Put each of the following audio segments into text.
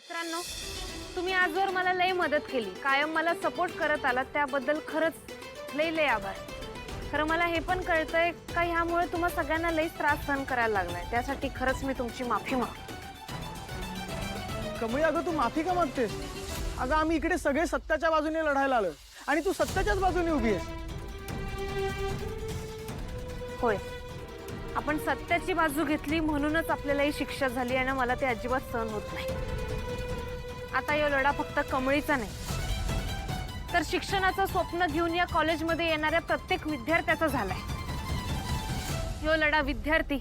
मित्रांनो, तुम्ही आजवर मला लई मदत केली, कायम मला सपोर्ट करत आलात, त्याबद्दल खरंच लई लई आभार. खरं मला हे पण कळतंय का ह्यामुळे तुम्हा सगळ्यांना लई त्रास सहन करायला लागलाय. त्यासाठी खरंच मी तुमची माफी मागते. कमळी, अगं तू माफी का मागतेस? अगं आम्ही इकडे सगळे सत्याच्या बाजूने लढायला आलो आणि तू सत्याच्याच बाजूने उभी आहेस. होय, आपण सत्याची बाजू घेतली म्हणूनच आपल्याला ही शिक्षा झाली आणि मला ते अजिबात सहन होत नाही. आता हा लढा फक्त कमळीचा नाही, तर शिक्षणाचं स्वप्न घेऊन या कॉलेजमध्ये येणाऱ्या प्रत्येक विद्यार्थ्याचा झालाय. ह्यो लढा विद्यार्थी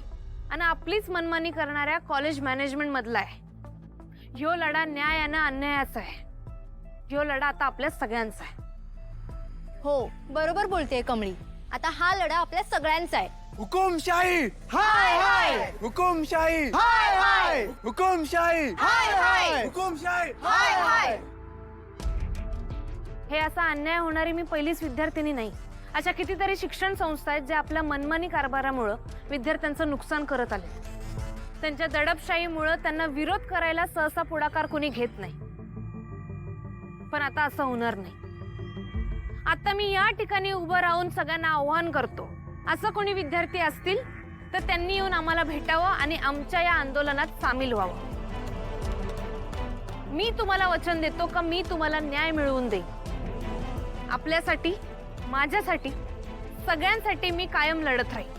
आणि आपलीच मनमानी करणाऱ्या कॉलेज मॅनेजमेंट मधला आहे. ह्यो लढा न्याय आणि अन्यायाचा आहे. ह्यो लढा आता आपल्या सगळ्यांचा आहे. हो, बरोबर बोलतेय कमळी. आता हा लढा आपल्या सगळ्यांचा आहे. हुकुमशाही हाय हाय, हुकुमशाही हाय हाय, हुकुमशाही हाय हाय, हुकुमशाही हाय हाय. हे असा अन्याय होणारी मी पहिलीच विद्यार्थिनी नाही. अशा कितीतरी शिक्षण संस्था आहेत ज्या आपल्या मनमानी कारभारामुळे विद्यार्थ्यांचं नुकसान करत आले. त्यांच्या दडपशाहीमुळे त्यांना विरोध करायला सहसा पुढाकार कोणी घेत नाही. पण आता असं होणार नाही. आता मी या ठिकाणी उभं राहून सगळ्यांना आव्हान करतो, असं कोणी विद्यार्थी असतील तर त्यांनी येऊन आम्हाला भेटावं आणि आमच्या या आंदोलनात सामील व्हावं. मी तुम्हाला वचन देतो का मी तुम्हाला न्याय मिळवून देईन. आपल्यासाठी, माझ्यासाठी, सगळ्यांसाठी मी कायम लढत राहीन.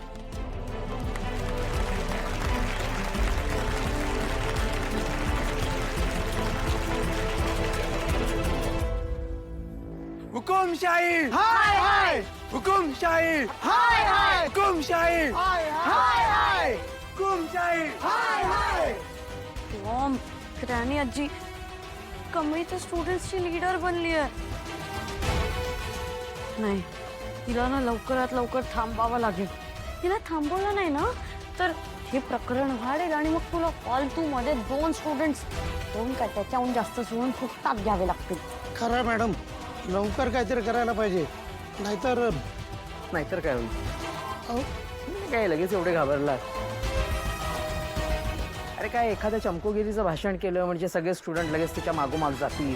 हुकुमशाही हाय हाय, हुकुमशाही हाय हाय, हुकुमशाही हाय हाय, हुकुमशाही हाय हाय. मॉम, राणी आजी कमळी तर स्टुडंट्सची लीडर बनली आहे. नाही, तिला ना लवकरात लवकर थांबावं लागेल. तिला थांबवलं नाही ना तर हे प्रकरण वाढेल आणि मग तुला फालतू मध्ये 2 स्टुडंट्स, 2 काय त्याच्याहून जास्त स्टुडंट फुकटात घ्यावे लागतील. खरं मॅडम, लवकर काहीतरी करायला पाहिजे, नाहीतर काय होईल? अहो, काय लगेच एवढे घाबरला? अरे काय एखाद्या चमकोगिरीचं भाषण केलं म्हणजे सगळे स्टुडंट लगेच तिच्या मागोमाग जातील.